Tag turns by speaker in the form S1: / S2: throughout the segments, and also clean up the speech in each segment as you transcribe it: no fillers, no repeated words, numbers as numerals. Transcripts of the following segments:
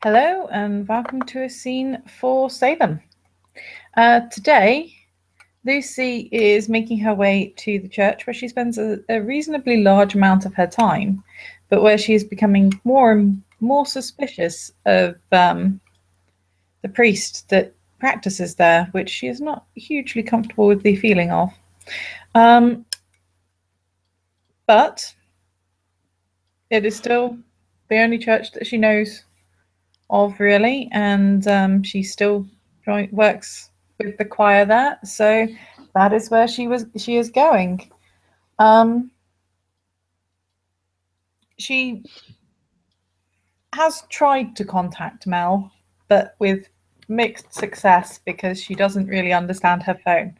S1: Hello and welcome to a scene for Salem. Today, Lucy is making her way to the church where she spends a reasonably large amount of her time, but where she is becoming more and more suspicious of the priest that practices there, which she is not hugely comfortable with the feeling of. But it is still the only church that she knows of, really, and she still works with the choir there, so that is where she is going. She has tried to contact Mel, but with mixed success because she doesn't really understand her phone,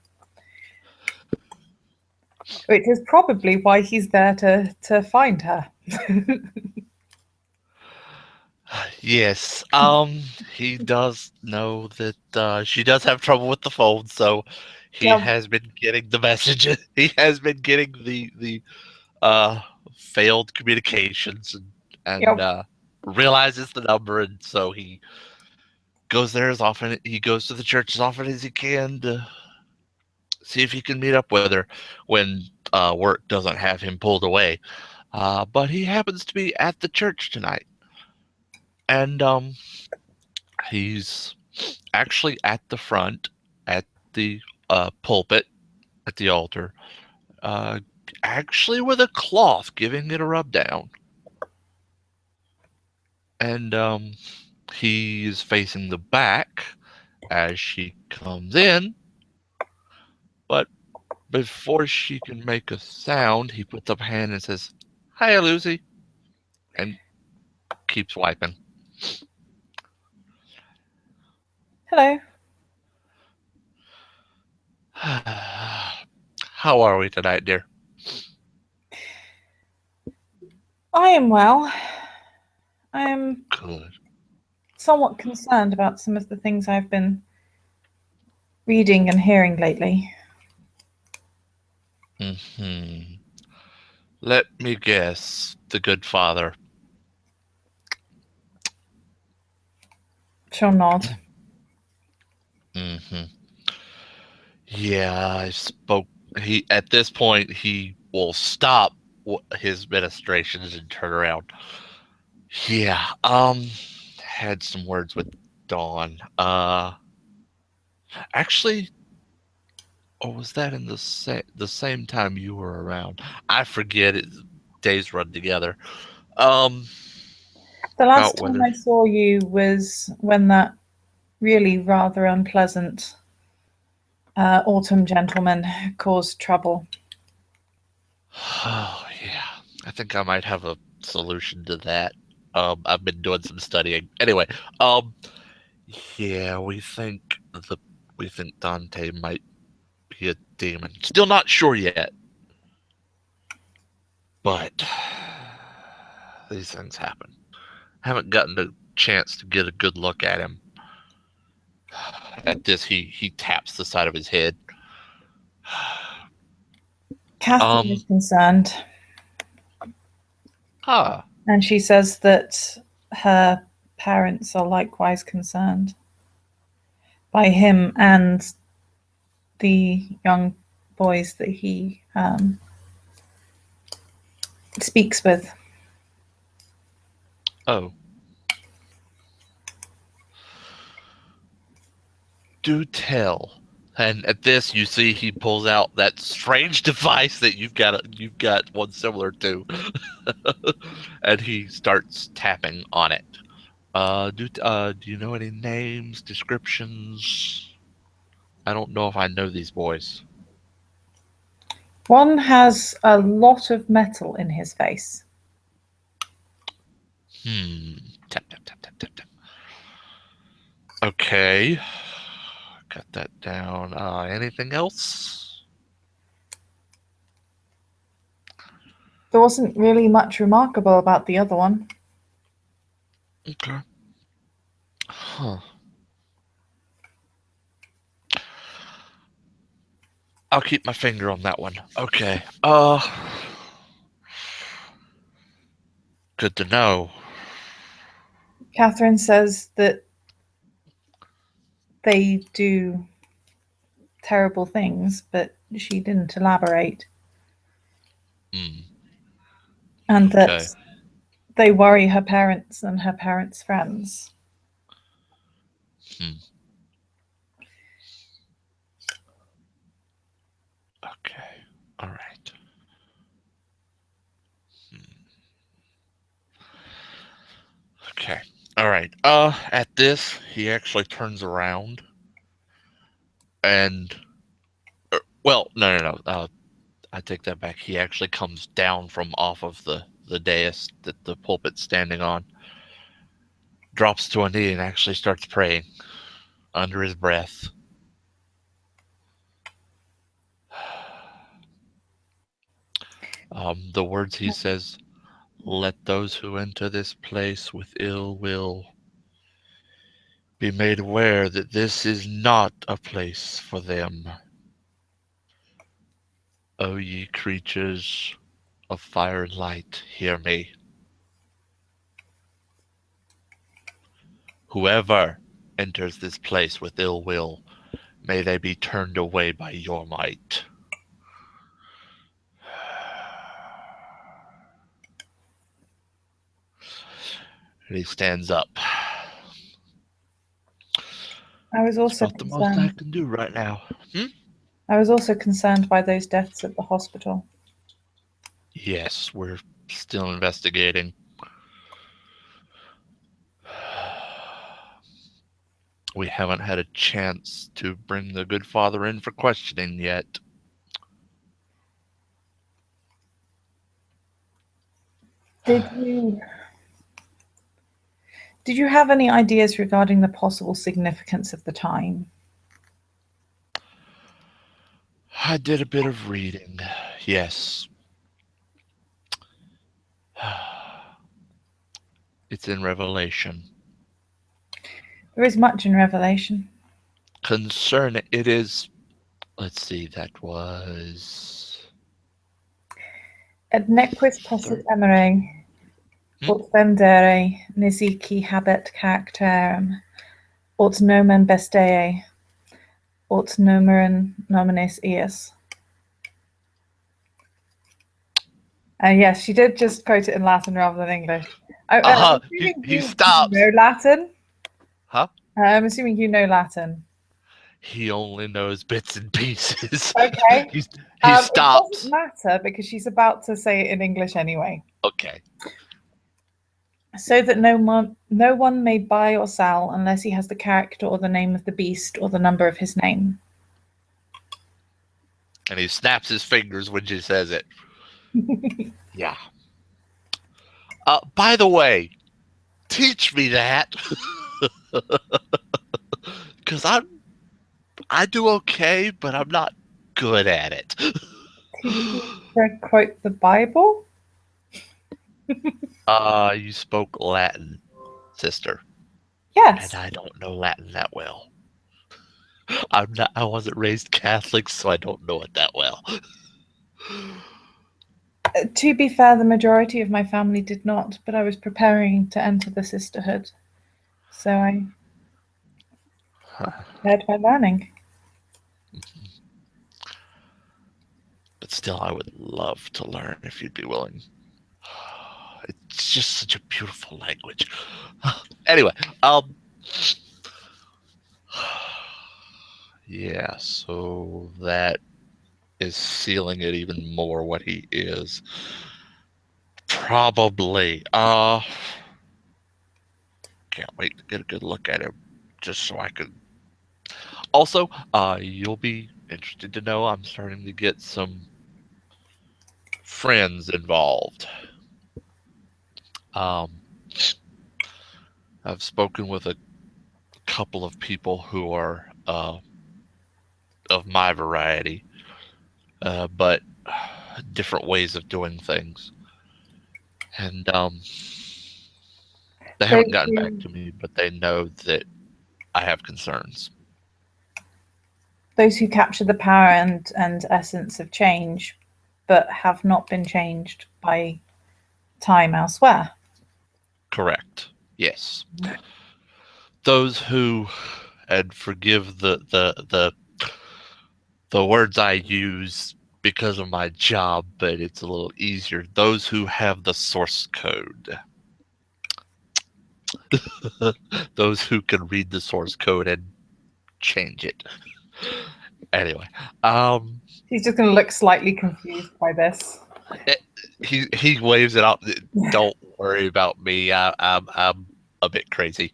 S1: which is probably why he's there to find her.
S2: Yes, he does know that she does have trouble with the phone, so he
S1: Yep.
S2: has been getting the messages. He has been getting the uh failed communications and
S1: Yep.
S2: realizes the number, and so he goes to the church as often as he can to see if he can meet up with her when work doesn't have him pulled away. But he happens to be at the church tonight, and he's actually at the front, at the pulpit, at the altar, uh, actually with a cloth, giving it a rub down. And he is facing the back as she comes in, but before she can make a sound, he puts up a hand and says, "Hi, Lucy," and keeps wiping.
S1: Hello.
S2: How are we tonight, dear?
S1: I am well. I am
S2: Good.
S1: somewhat concerned about some of the things I've been reading and hearing lately.
S2: Hmm. Let me guess. The good father.
S1: She'll nod.
S2: Hmm. Yeah, I spoke. He at this point he will stop his ministrations and turn around. Yeah, had some words with Dawn. Actually, or was that in the same time you were around? I forget. Days run together. Um,
S1: The last
S2: about
S1: time
S2: whether.
S1: I saw you was when that really rather unpleasant autumn gentleman caused trouble.
S2: Oh yeah, I think I might have a solution to that. I've been doing some studying. Anyway, um, yeah, we think Dante might be a demon. Still not sure yet, but these things happen. Haven't gotten a chance to get a good look at him. At this, he taps the side of his head.
S1: Catherine
S2: Um,
S1: is concerned,
S2: ah,
S1: and she says that her parents are likewise concerned by him and the young boys that he speaks with.
S2: oh, do tell. And at this, you see he pulls out that strange device that you've got one similar to, and he starts tapping on it. Do you know any names, descriptions? I don't know if I know these boys.
S1: One has a lot of metal in his face.
S2: Hmm. Tap tap tap tap tap tap. Okay, got that down. Anything else?
S1: There wasn't really much remarkable about the other one.
S2: Okay. Huh. I'll keep my finger on that one. Okay. Good to know.
S1: Catherine says that they do terrible things, but she didn't elaborate.
S2: Mm,
S1: And that
S2: okay.
S1: they worry her parents and her parents' friends.
S2: Hmm. Okay. All right. Hmm. Okay. All right. At this, he actually turns around and, well, no. I take that back. He actually comes down from off of the dais that the pulpit's standing on, drops to a knee, and actually starts praying under his breath. The words he says, "Let those who enter this place with ill will be made aware that this is not a place for them. O ye creatures of fire and light, hear me. Whoever enters this place with ill will, may they be turned away by your might." And he stands up.
S1: I was
S2: It's
S1: also
S2: about the most I
S1: concerned.
S2: can do right now.
S1: I was also concerned by those deaths at the hospital.
S2: Yes, we're still investigating. We haven't had a chance to bring the good father in for questioning yet.
S1: Did you have any ideas regarding the possible significance of the time?
S2: I did a bit of reading, yes. It's in Revelation.
S1: There is much in Revelation.
S2: It is, let's see, that was
S1: Et nequis possit
S2: third.
S1: emere,
S2: Hmm?
S1: ut vendere nisici habet characterem, ut nomen bestee, ut numerum nominis eus. Yes, she did just quote it in Latin rather than English. I'm assuming
S2: He
S1: you
S2: stops.
S1: know Latin.
S2: Huh?
S1: I'm assuming you know Latin.
S2: He only knows bits and pieces.
S1: Okay.
S2: he
S1: It doesn't
S2: stops.
S1: matter because she's about to say it in English anyway.
S2: Okay.
S1: So that no one may buy or sell unless he has the character or the name of the beast or the number of his name.
S2: And he snaps his fingers when she says it. Yeah. By the way, teach me that. Because I do okay, but I'm not good at it.
S1: To quote the Bible?
S2: You spoke Latin, sister, and
S1: Yes.
S2: I don't know Latin that well. I wasn't raised Catholic, so I don't know it that well.
S1: To be fair, the majority of my family did not, but I was preparing to enter the sisterhood. So I prepared by learning.
S2: But still, I would love to learn if you'd be willing. It's just such a beautiful language. Anyway, yeah, so that is sealing it even more what he is. Probably. Can't wait to get a good look at him just so I could. Also, you'll be interested to know I'm starting to get some friends involved. Um, I've spoken with a couple of people who are of my variety, but different ways of doing things. And they haven't gotten back to me, but they know that I have concerns.
S1: Those who capture the power and essence of change, but have not been changed by time elsewhere.
S2: Correct. Yes. Those who, and forgive the words I use because of my job, but it's a little easier. Those who have the source code. Those who can read the source code and change it. Anyway, um,
S1: He's just going to look slightly confused by this.
S2: he waves it out. Don't worry about me. I'm a bit crazy.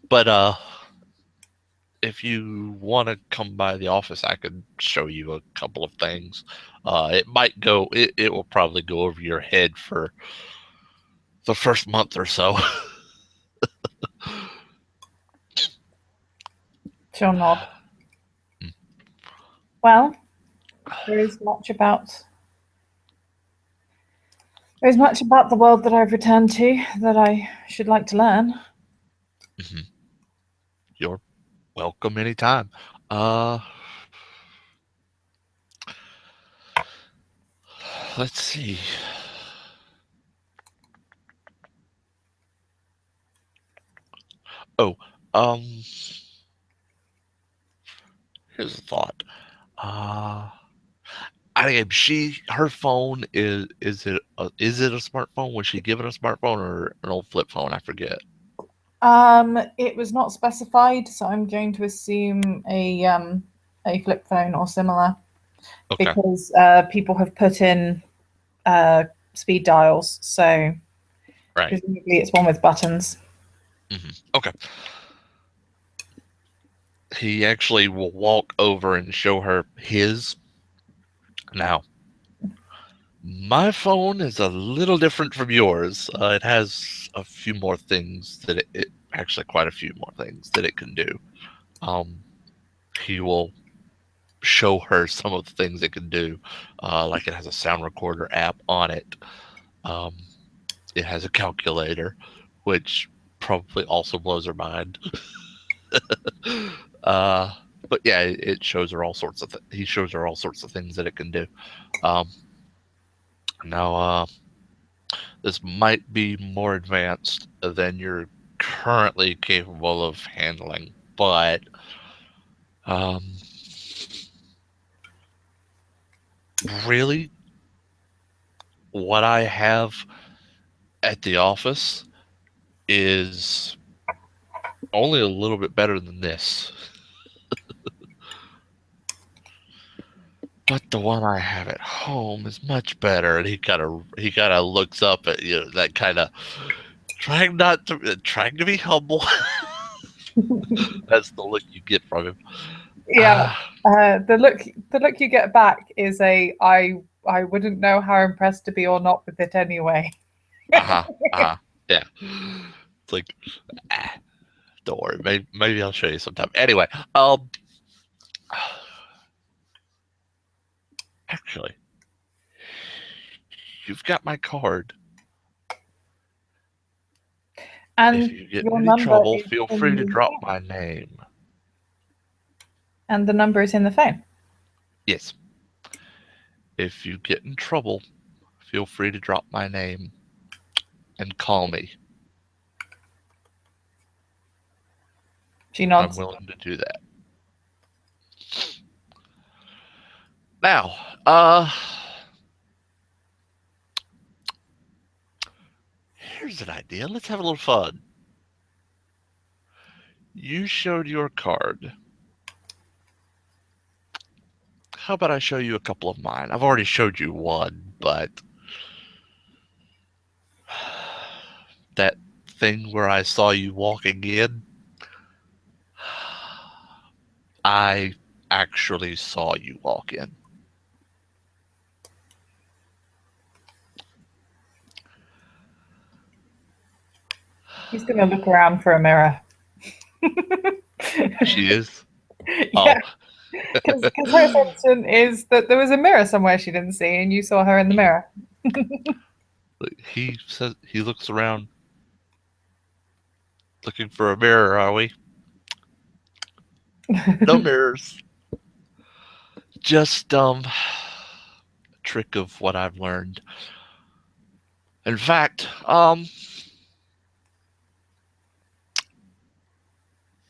S2: But if you want to come by the office, I could show you a couple of things. It might go. It will probably go over your head for the first month or so.
S1: She'll nod. Well, there is much about the world that I've returned to that I should like to learn.
S2: Mhm. You're welcome anytime. Uh, let's see. Oh, um, here's a thought. Uh, her phone is it a smartphone? Was she given a smartphone or an old flip phone? I forget.
S1: It was not specified, so I'm going to assume a flip phone or similar,
S2: Okay,
S1: because people have put in speed dials, so
S2: right.
S1: presumably it's one with buttons.
S2: Okay. He actually will walk over and show her his. Now, my phone is a little different from yours. It has a few more things that it actually quite a few more things that it can do. Um, he will show her some of the things it can do. Like it has a sound recorder app on it. Um, it has a calculator, which probably also blows her mind. uh, but yeah, it shows her all sorts of. He shows her all sorts of things that it can do. Um, now, this might be more advanced than you're currently capable of handling, but um, really, what I have at the office is only a little bit better than this. But the one I have at home is much better. And he kind of looks up at you, that kind of trying to be humble. That's the look you get from him.
S1: Yeah,
S2: Ah,
S1: the look you get back is I wouldn't know how impressed to be or not with it anyway.
S2: uh-huh, uh-huh, yeah. It's like, ah, don't worry. Maybe I'll show you sometime. Anyway, actually, you've got my card. If
S1: And
S2: you get in
S1: your
S2: any
S1: number
S2: trouble,
S1: is
S2: feel
S1: in
S2: free to
S1: the
S2: drop
S1: phone.
S2: my name.
S1: And the number is in the phone.
S2: Yes. If you get in trouble, feel free to drop my name and call me.
S1: She
S2: I'm
S1: nods.
S2: willing to do that. Now, here's an idea. Let's have a little fun. You showed your card. How about I show you a couple of mine? I've already showed you one, but that thing where I saw you walking in, I actually saw you walk in.
S1: He's going to look around for a mirror.
S2: She is?
S1: Yeah,
S2: Oh,
S1: because her assumption is that there was a mirror somewhere she didn't see, and you saw her in the mirror.
S2: he says he looks around looking for a mirror, are we? No mirrors. Just a trick of what I've learned. In fact,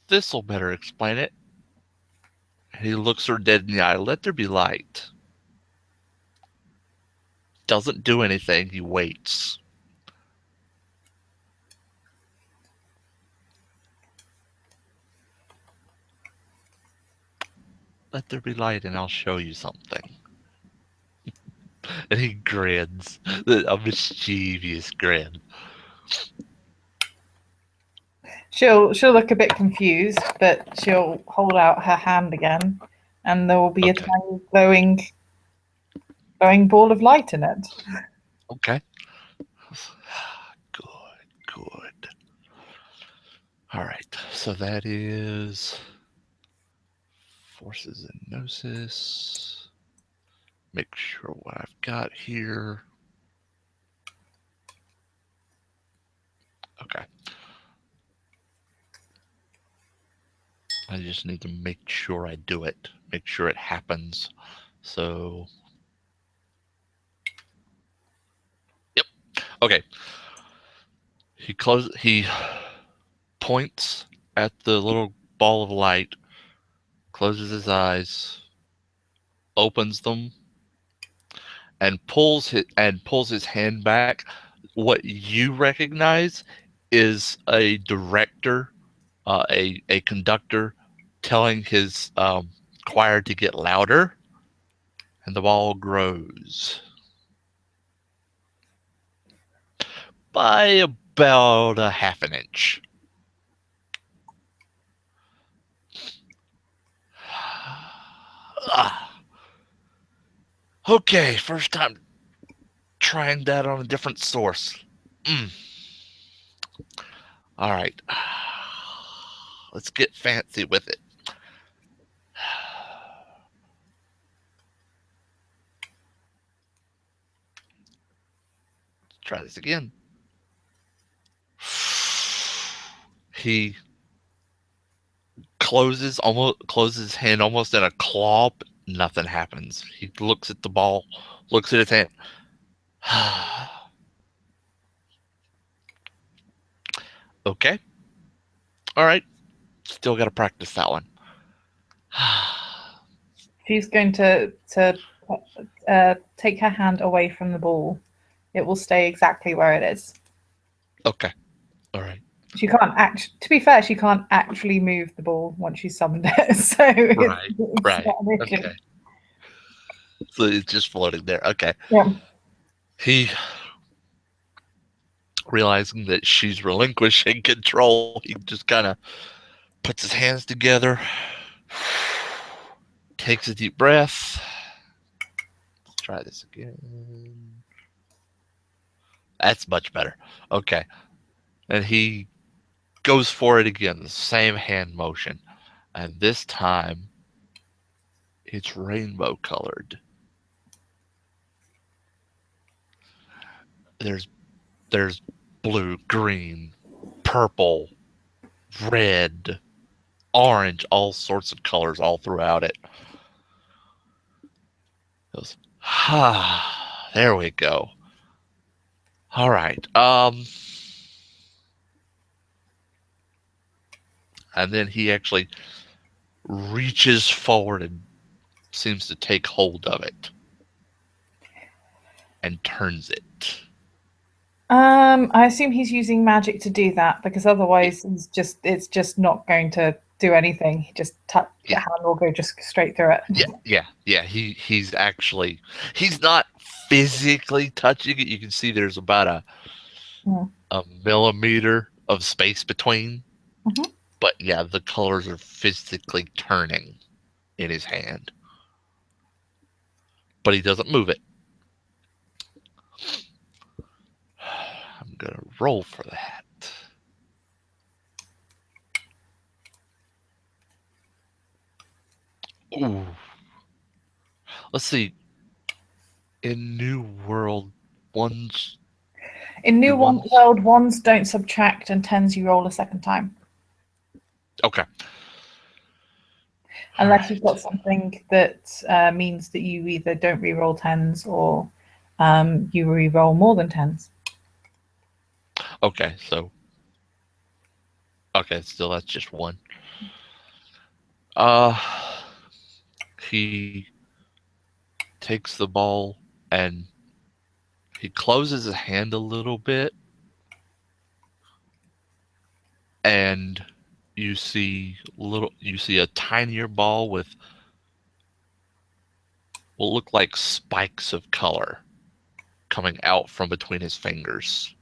S2: This'll better explain it. He looks her dead in the eye. Let there be light. Doesn't do anything. He waits. Let there be light and I'll show you something. And he grins. A mischievous grin.
S1: She'll look a bit confused, but she'll hold out her hand again, and there will be a
S2: Okay.
S1: tiny glowing ball of light in it.
S2: Okay. Good. All right. So that is forces and gnosis. Make sure what I've got here. Okay. I just need to make sure I do it. Make sure it happens. So, yep. Okay. He points at the little ball of light, closes his eyes, opens them, and pulls his hand back. What you recognize is a director, a conductor, telling his choir to get louder, and the ball grows by about a half an inch. Okay, first time trying that on a different source. All right. Let's get fancy with it. Let's try this again. He closes his hand almost in a claw, but nothing happens. He looks at the ball, looks at his hand. Okay. All right. Still got to practice that one.
S1: She's going to take her hand away from the ball. It will stay exactly where it is.
S2: Okay. All right.
S1: She can't to be fair, she can't actually move the ball once she's summoned it. So
S2: Right.
S1: it's not an issue.
S2: Okay. So it's just floating there. Okay.
S1: Yeah.
S2: He, realizing that she's relinquishing control, he just kind of puts his hands together, takes a deep breath. Let's try this again. That's much better. Okay. And he goes for it again, the same hand motion. And this time, it's rainbow colored. There's blue, green, purple, red, orange, all sorts of colors all throughout it. Goes, there we go. All right. And then he actually reaches forward and seems to take hold of it and turns it.
S1: I assume he's using magic to do that, because otherwise it's just not going to do anything. He just the hand will go just straight through it.
S2: Yeah. He's not physically touching it. You can see there's about a millimeter of space between.
S1: Mm-hmm.
S2: But yeah, the colors are physically turning in his hand. But he doesn't move it. I'm going to roll for that. Ooh. Let's see. In New World, ones.
S1: In New World, ones don't subtract, and tens you roll a second time.
S2: Okay.
S1: Unless you've got something that means that you either don't re-roll tens or you re-roll more than tens.
S2: Okay, so Okay, still that's just one. Uh, he takes the ball and he closes his hand a little bit, and you see a tinier ball with what look like spikes of color coming out from between his fingers.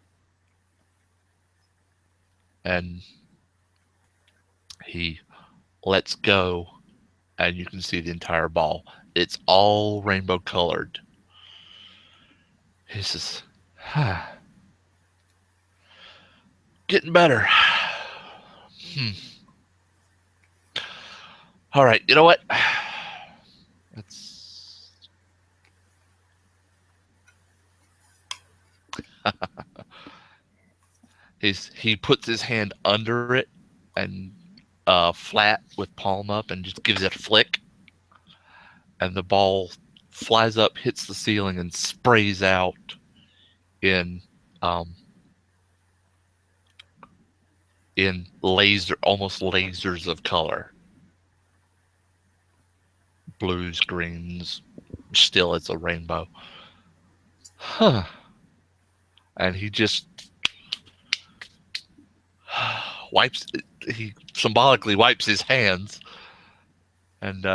S2: And he lets go, and you can see the entire ball. It's all rainbow colored. He says, getting better. Hmm. All right, you know what? It's he puts his hand under it and flat with palm up and just gives it a flick, and the ball flies up, hits the ceiling, and sprays out in um, almost lasers of color, blues, greens. Still, it's a rainbow. Huh? And he just wipes. He symbolically wipes his hands and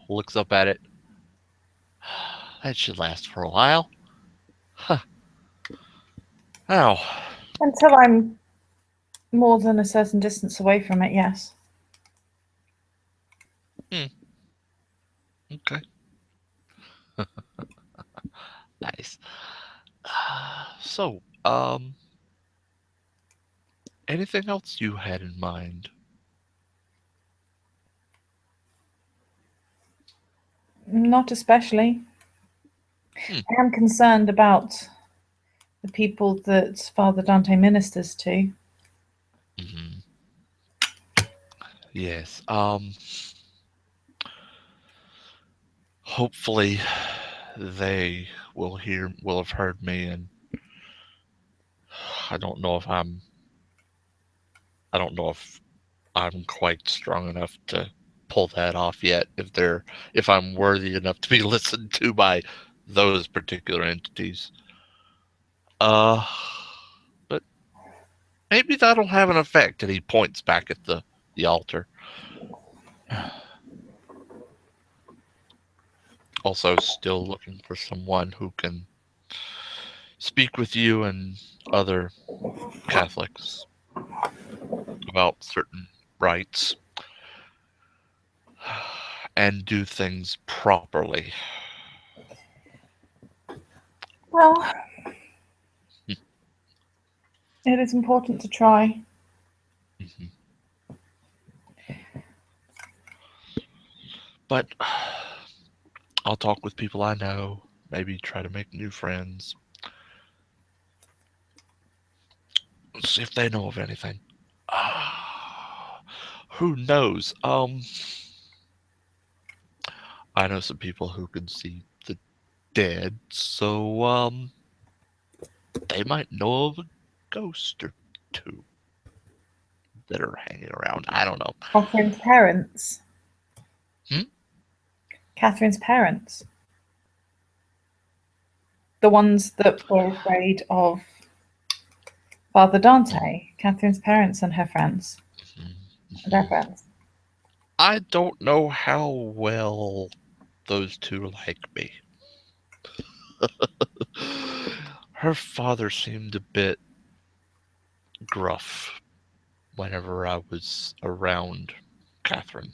S2: looks up at it. That should last for a while. Huh. Ow.
S1: Until I'm more than a certain distance away from it, yes.
S2: Okay. Nice. So, anything else you had in mind?
S1: Not especially. I am concerned about the people that Father Dante ministers to.
S2: Mm-hmm. Yes. Hopefully, they will have heard me, and I don't know if I'm. I don't know if I'm quite strong enough to pull that off yet. If I'm worthy enough to be listened to by those particular entities. Uh, but maybe that'll have an effect. And he points back at the altar. Also, still looking for someone who can speak with you and other Catholics about certain rites and do things properly.
S1: Well, it is important to try.
S2: Mhm. But I'll talk with people I know, maybe try to make new friends, see if they know of anything. Who knows? I know some people who can see the dead, so they might know of a ghost or two that are hanging around. I don't know.
S1: Catherine's parents.
S2: Hmm?
S1: Catherine's parents. The ones that were afraid of Father Dante. Catherine's parents and her friends. And their friends.
S2: I don't know how well those two like me. Her father seemed a bit gruff whenever I was around Catherine.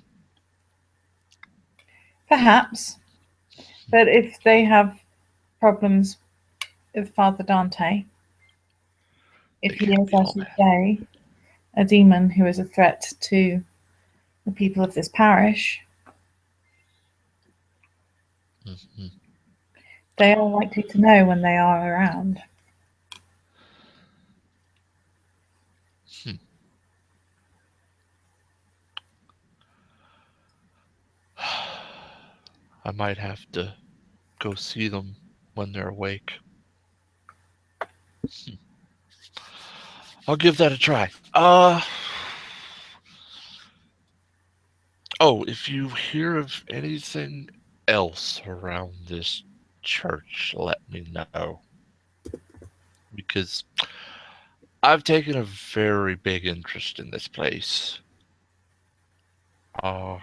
S1: Perhaps. But if they have problems with Father Dante, if
S2: They
S1: he
S2: can't
S1: is,
S2: be
S1: as
S2: all
S1: you
S2: bad.
S1: say, a demon who is a threat to the people of this parish,
S2: Mm-hmm.
S1: they are likely to know when they are around.
S2: Hmm. I might have to go see them when they're awake. I'll give that a try. Oh, if you hear of anything else around this church, let me know. Because I've taken a very big interest in this place. Uh,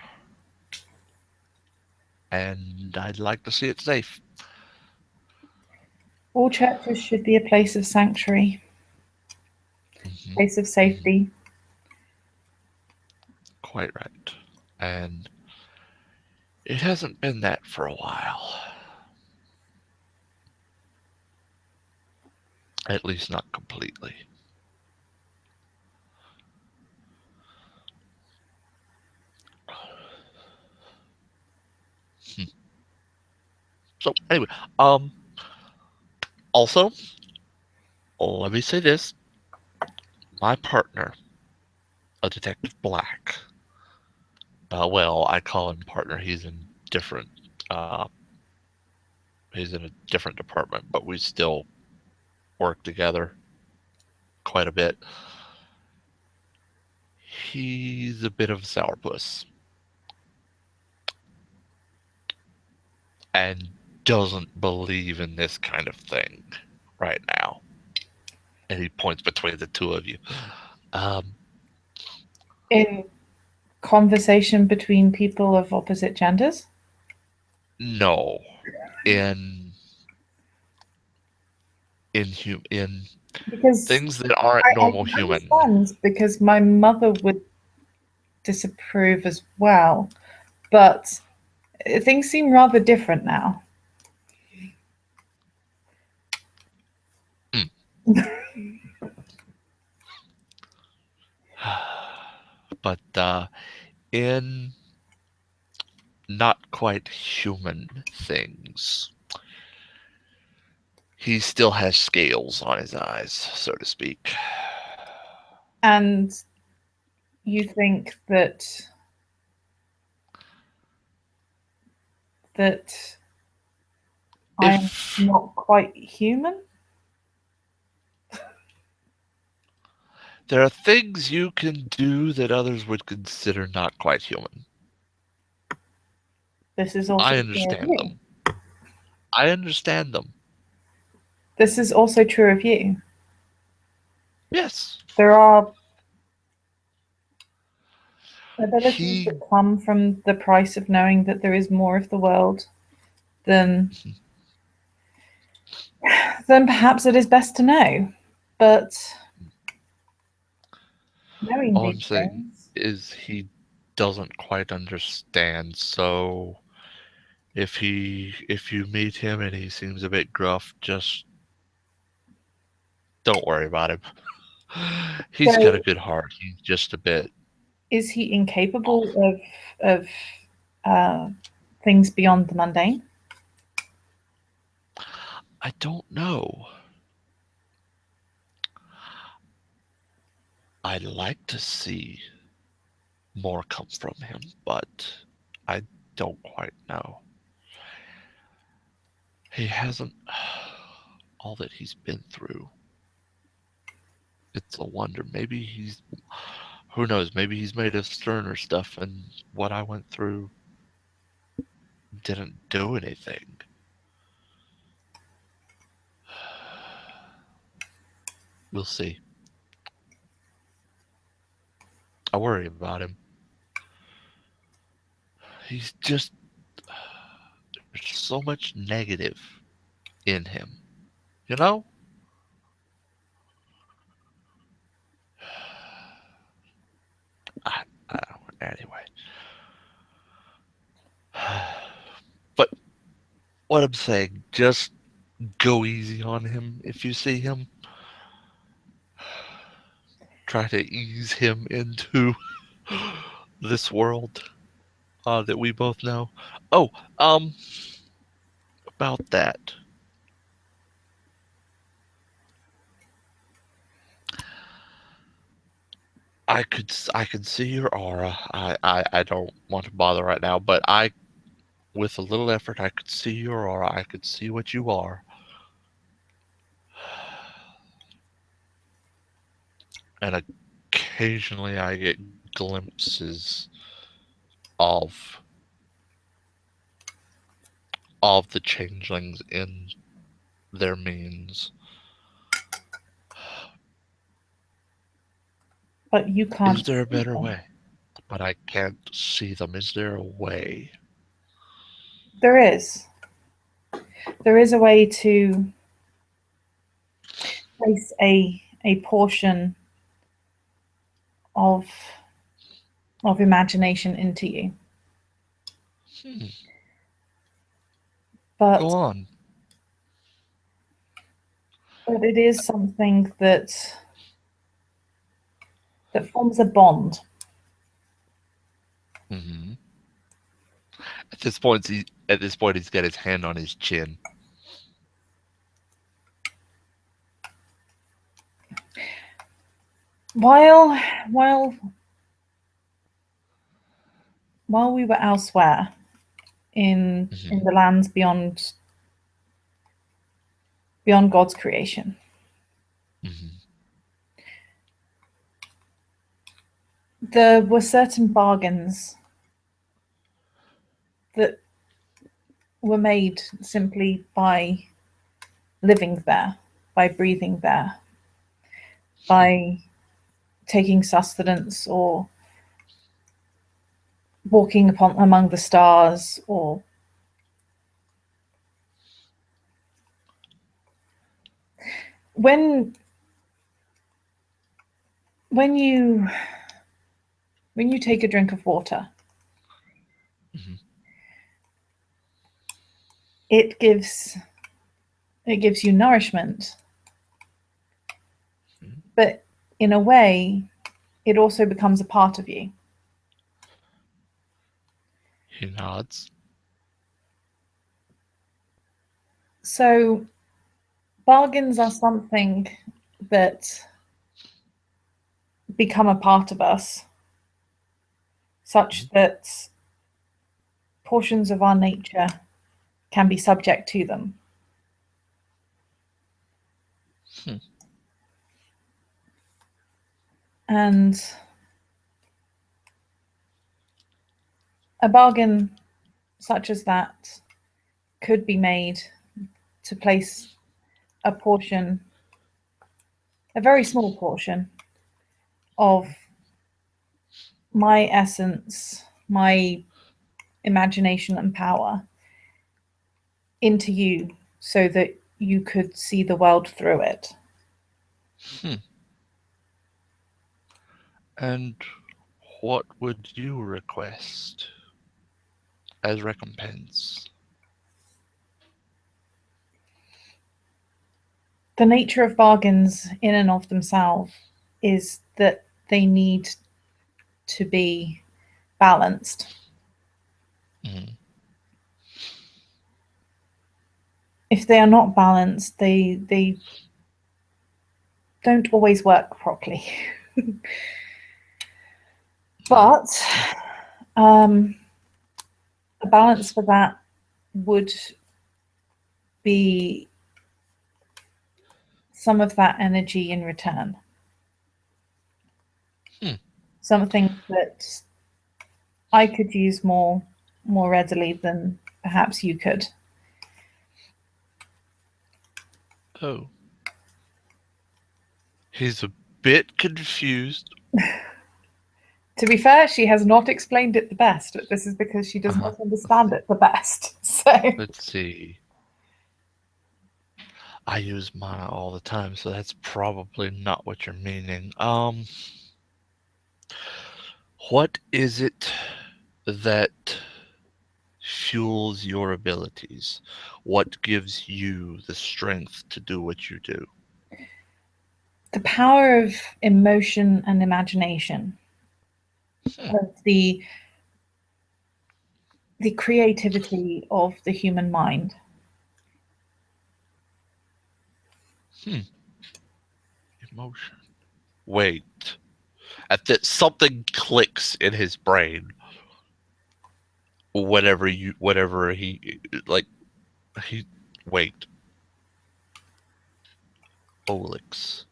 S2: and I'd like to see it safe.
S1: All churches should be a place of sanctuary,
S2: Hmm.
S1: place of
S2: Hmm.
S1: safety.
S2: Quite right. And it hasn't been that for a while. At least not completely. Hmm. So anyway, um, also, let me say this: my partner, a Detective Black. Well, I call him partner. Different. Uh, he's in a different department, but we still work together quite a bit. He's a bit of a sourpuss and doesn't believe in this kind of thing right now. And he points between the two of you. Um,
S1: In conversation between people of opposite genders,
S2: no, in in
S1: because
S2: things that aren't
S1: I
S2: normal
S1: can
S2: human.
S1: understand because my mother would disapprove as well, but things seem rather different now.
S2: Mm. But in not quite human things, he still has scales on his eyes, so to speak.
S1: And you think that I'm
S2: If
S1: not quite human?
S2: there are things you can do that others would consider not quite human,
S1: This is also
S2: I
S1: true of
S2: understand
S1: you.
S2: them. I understand them.
S1: This is also true of you.
S2: Yes.
S1: There are abilities
S2: He
S1: that come from the price of knowing that there is more of the world than perhaps it is best to know. But knowing
S2: all
S1: these
S2: I'm saying
S1: things,
S2: is he doesn't quite understand. So if you meet him and he seems a bit gruff, just don't worry about him. He's got a
S1: so
S2: good heart. He's just a bit
S1: is he incapable
S2: off.
S1: of uh, things beyond the mundane?
S2: I don't know. I'd like to see more come from him, but I don't quite know. He hasn't all that he's been through. It's a wonder. Maybe he's who knows, maybe he's made of sterner stuff and what I went through didn't do anything. We'll see. I worry about him. He's just there's so much negative in him. You know? I don't anyway. But what I'm saying, just go easy on him if you see him. Try to ease him into this world that we both know. Oh, um, about that. I can see your aura. I don't want to bother right now, but I with a little effort I could see your aura. I could see what you are. And occasionally I get glimpses of of the changelings in their means.
S1: But you can't
S2: Is there a
S1: see
S2: better
S1: them.
S2: way? But I can't see them. Is there a way?
S1: There is. There is a way to place a portion of imagination into you.
S2: Hmm.
S1: But
S2: Go on.
S1: it is something that forms a bond.
S2: Hmm. At this point, he's got his hand on his chin.
S1: While while while we were elsewhere in
S2: Hmm.
S1: the lands beyond God's creation,
S2: Hmm.
S1: there were certain bargains that were made simply by living there, by breathing there, by taking sustenance or walking among the stars, or when when you take a drink of water,
S2: Hmm.
S1: it gives you nourishment, but in a way it also becomes a part of you.
S2: He nods.
S1: So bargains are something that become a part of us, such that portions of our nature can be subject to them.
S2: Hmm.
S1: And a bargain such as that could be made to place a portion, a very small portion, of my essence, my imagination and power into you so that you could see the world through it.
S2: Hmm. And what would you request as recompense?
S1: The nature of bargains in and of themselves is that they need to be balanced.
S2: Hmm.
S1: If they are not balanced, they don't always work properly. But a balance for that would be some of that energy in return.
S2: Hmm.
S1: Something that I could use more readily than perhaps you could.
S2: Oh. He's a bit confused.
S1: To be fair, she has not explained it the best, but this is because she does
S2: Uh-huh.
S1: not understand it the best. So
S2: Let's see. I use mana all the time, so that's probably not what you're meaning. What is it that fuels your abilities? What gives you the strength to do what you do?
S1: the power of emotion and imagination,
S2: Hmm.
S1: of the creativity of the human mind.
S2: Hmm. Emotion. Wait. At that, something clicks in his brain. Whatever he like. He wait. Olix.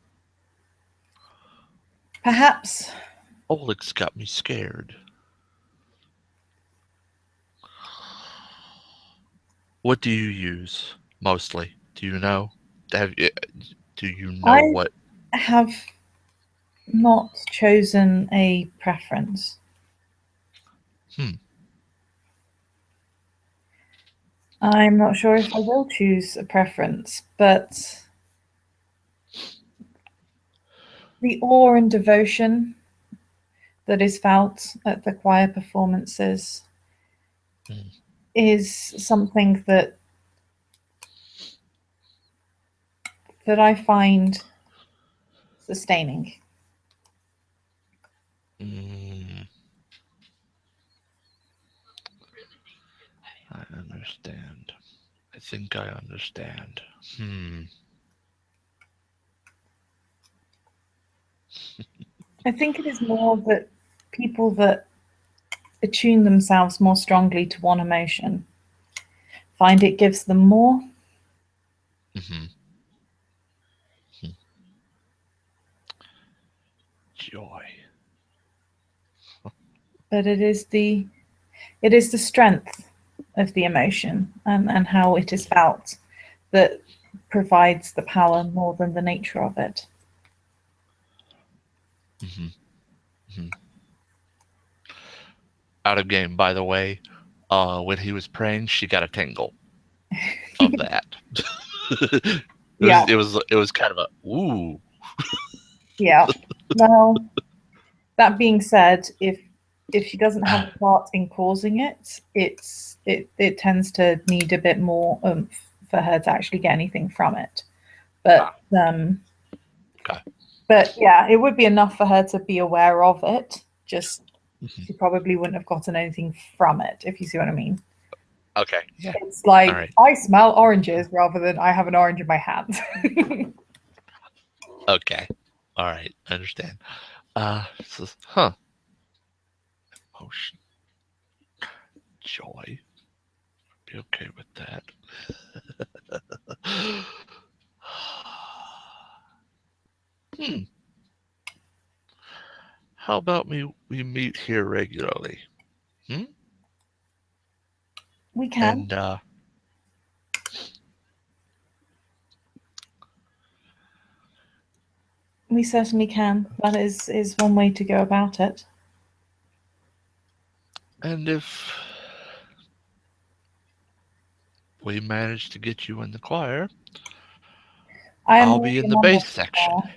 S1: Perhaps
S2: Olix got me scared. What do you use mostly? Do you know? Have you, do you know
S1: I
S2: what?
S1: have not chosen a preference.
S2: Hmm.
S1: I'm not sure if I will choose a preference, but the awe and devotion that is felt at the choir performances
S2: Hmm.
S1: is something that I find sustaining.
S2: Mm, I understand. I think I understand. Hmm.
S1: I think it is more that people that attune themselves more strongly to one emotion find it gives them more,
S2: Hmm. Hmm. Joy.
S1: but it is the strength of the emotion and how it is felt that provides the power more than the nature of it.
S2: Hmm. Hmm. Out of game, by the way. When he was praying, she got a tingle of that. it
S1: Yeah,
S2: was kind of a ooh.
S1: yeah. Well, that being said, if she doesn't have a part in causing it, it tends to need a bit more oomph for her to actually get anything from it. But
S2: Ah, okay.
S1: but yeah, it would be enough for her to be aware of it. Just
S2: Hmm.
S1: she probably wouldn't have gotten anything from it, if you see what I mean.
S2: Okay. Yeah.
S1: It's
S2: All
S1: like
S2: right.
S1: I smell oranges rather than I have an orange in my hand.
S2: Okay. All right. I understand. Huh. Emotion. Joy. Be okay with that. Hmm. How about we meet here regularly? Hmm?
S1: We can.
S2: And
S1: We certainly can. That is one way to go about it.
S2: if we manage to get you in the choir,
S1: I am
S2: I'll be
S1: already
S2: in
S1: a
S2: the
S1: member of
S2: bass
S1: the
S2: section.
S1: choir.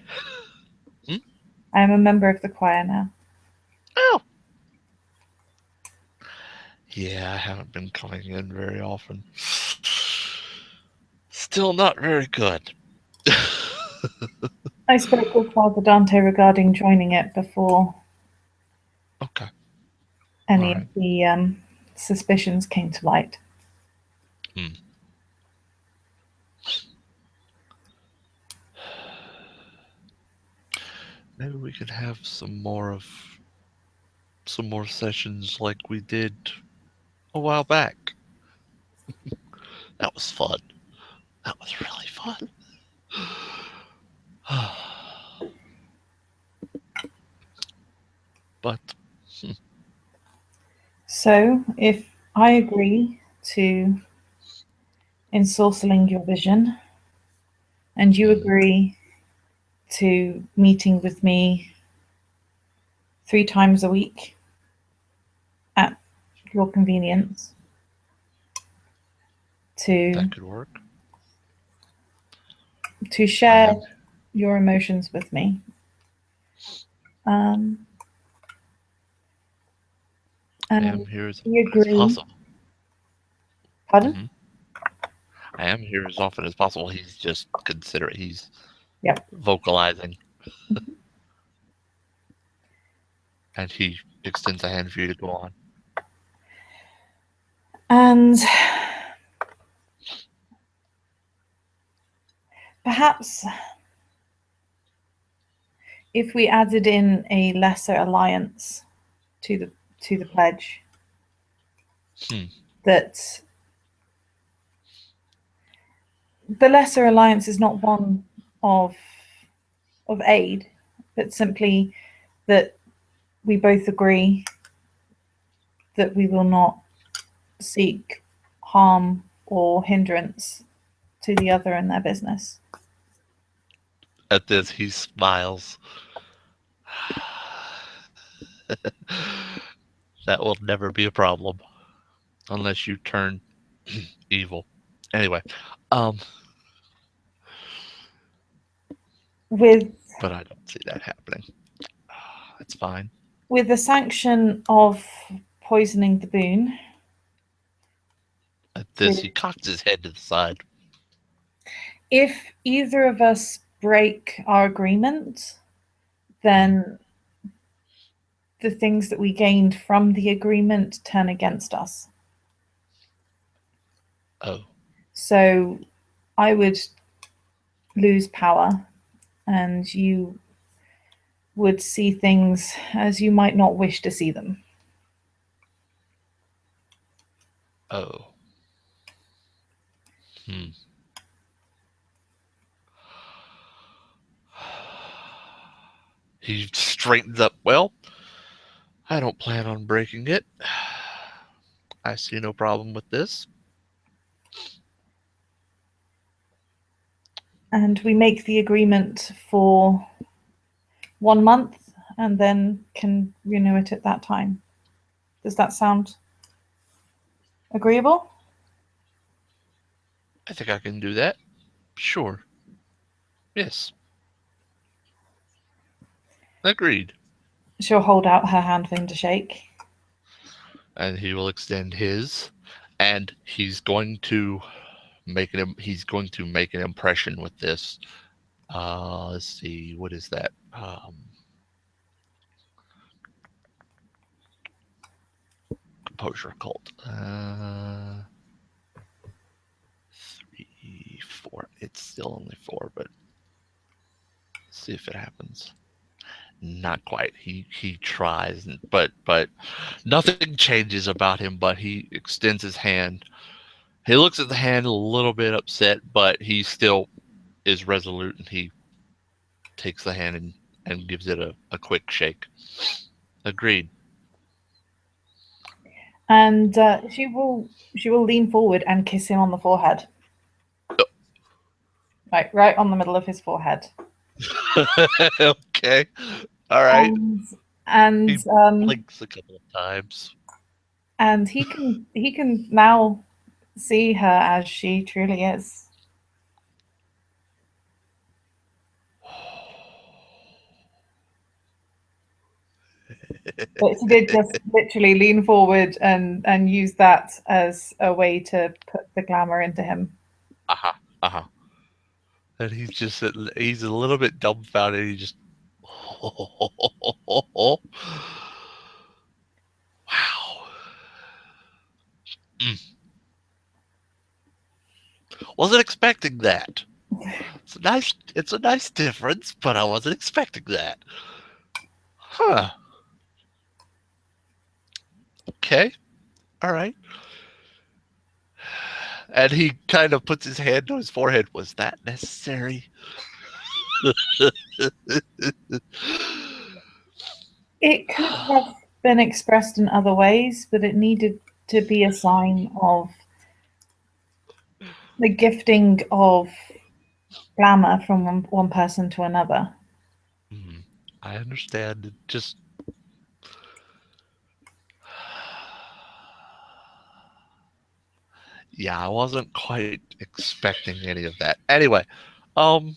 S2: Hmm?
S1: I am a member of the choir now.
S2: Oh. Yeah, I haven't been coming in very often. Still not very good.
S1: I spoke with Father Dante regarding joining it before
S2: Okay. All
S1: any of
S2: right.
S1: the suspicions came to light.
S2: Hmm. Maybe we could have some more sessions like we did a while back. That was fun. That was really fun. but
S1: So, if I agree to ensorceling your vision, and you
S2: hmm,
S1: agree to meeting with me 3 times a week at your convenience to
S2: that could work. I
S1: share
S2: am
S1: your emotions with me, um,
S2: I
S1: and
S2: am here
S1: we
S2: as
S1: agree.
S2: possible.
S1: Pardon?
S2: Hmm. I am here as often as possible. He's just considerate. He's
S1: Yep.
S2: vocalizing, and he extends a hand for you to go on.
S1: And perhaps if we added in a lesser alliance to the pledge,
S2: Hmm.
S1: that the lesser alliance is not one of aid, but simply that we both agree that we will not seek harm or hindrance to the other in their business.
S2: At this, he smiles. That will never be a problem unless you turn evil. Anyway,
S1: With
S2: but I don't see that happening. It's fine.
S1: with the sanction of poisoning the boon,
S2: At this, he cocks his head to the side.
S1: if either of us break our agreement, then the things that we gained from the agreement turn against us.
S2: Oh,
S1: So I would lose power, and you would see things as you might not wish to see them.
S2: oh. Hmm. He straightens up. Well, I don't plan on breaking it. I see no problem with this.
S1: And we make the agreement for 1 month and then can renew it at that time. Does that sound agreeable?
S2: I think I can do that. Sure. Yes. Agreed.
S1: She'll hold out her hand for him to shake.
S2: And he will extend his, and he's going to make an impression with this. Let's see, what is that? Composure cult. 3, 4. It's still only 4, but let's see if it happens. Not quite. He tries, but nothing changes about him. But he extends his hand. He looks at the hand a little bit upset, but he still is resolute, and he takes the hand and gives it a quick shake. Agreed.
S1: And she will lean forward and kiss him on the forehead. Right on the middle of his forehead.
S2: Okay. All right.
S1: And
S2: he blinks a couple of times.
S1: And he can now see her as she truly is. But she did just literally lean forward and use that as a way to put the glamour into him.
S2: And he's a little bit dumbfounded. He just, wow. Wasn't expecting that. It's a nice difference, but I wasn't expecting that. Huh. Okay. All right. And he kind of puts his hand on his forehead. Was that necessary?
S1: It could have been expressed in other ways, but it needed to be a sign of the gifting of glamour from one person to another.
S2: I understand. It just yeah, I wasn't quite expecting any of that. Anyway,
S1: I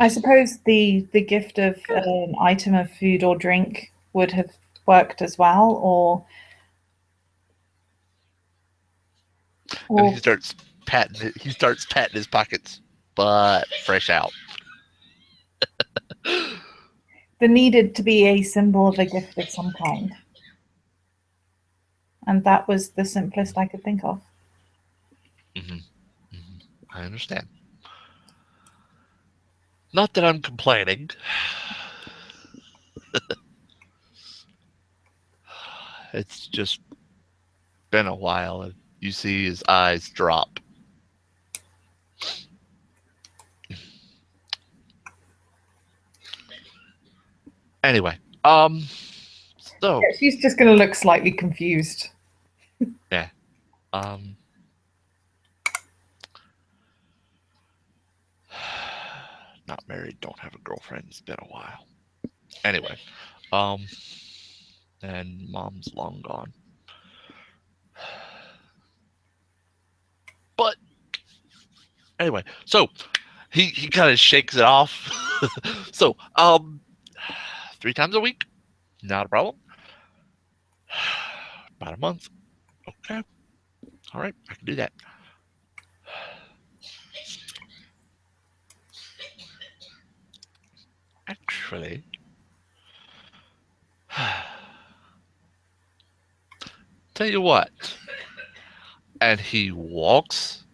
S1: suppose the gift of an item of food or drink would have worked as well, or
S2: and he starts patting his pockets, but fresh out.
S1: there needed to be a symbol of a gift of some kind. And that was the simplest I could think of.
S2: I understand. Not that I'm complaining. It's just been a while, and you see his eyes drop. Anyway, so
S1: Yeah, she's just going to look slightly confused.
S2: yeah, Not married, don't have a girlfriend. It's been a while. Anyway, um, and mom's long gone. But anyway, so he kind of shakes it off. So 3 times a week, not a problem. About a month. Okay. All right, I can do that. Actually, tell you what. And he walks.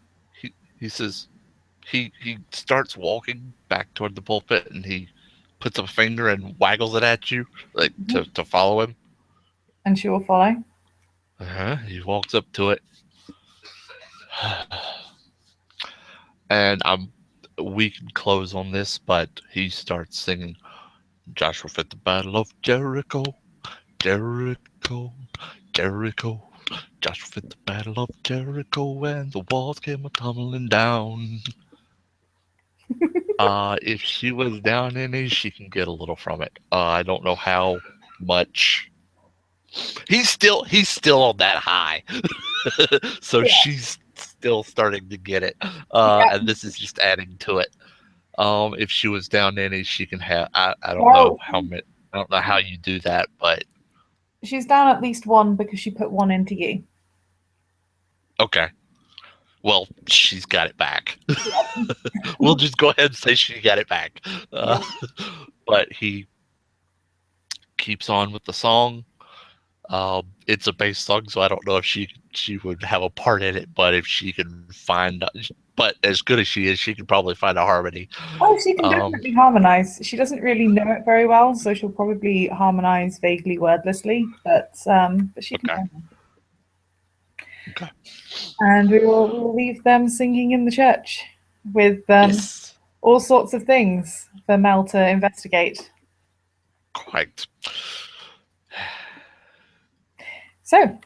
S2: He says he starts walking back toward the pulpit, and he puts a finger and waggles it at you, like to follow him.
S1: And she will follow.
S2: He walks up to it, and we can close on this, but he starts singing, "Joshua fought the battle of Jericho, Jericho, Jericho. Joshua fought the battle of Jericho, and the walls came tumbling down." If she was down any, she can get a little from it. I don't know how much. He's still on that high, so
S1: Yeah.
S2: she's still starting to get it.
S1: Yeah.
S2: And this is just adding to it. If she was down any, she can have. I don't
S1: Well,
S2: know how many. I don't know how you do that, but
S1: she's down at least 1 because she put 1 into you.
S2: okay. Well, she's got it back. We'll just go ahead and say she got it back. But he keeps on with the song. It's a bass song, so I don't know if she would have a part in it. But if she can find, but as good as she is, she can probably find a harmony.
S1: Oh, she can definitely harmonize. She doesn't really know it very well, so she'll probably harmonize vaguely, wordlessly. But she can.
S2: Okay.
S1: Okay. And we'll leave them singing in the church with
S2: Yes.
S1: all sorts of things for Mel to investigate.
S2: Quite.
S1: So,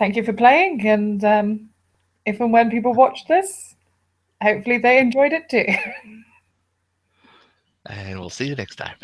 S1: thank you for playing, and if and when people watch this, hopefully they enjoyed it too.
S2: And we'll see you next time.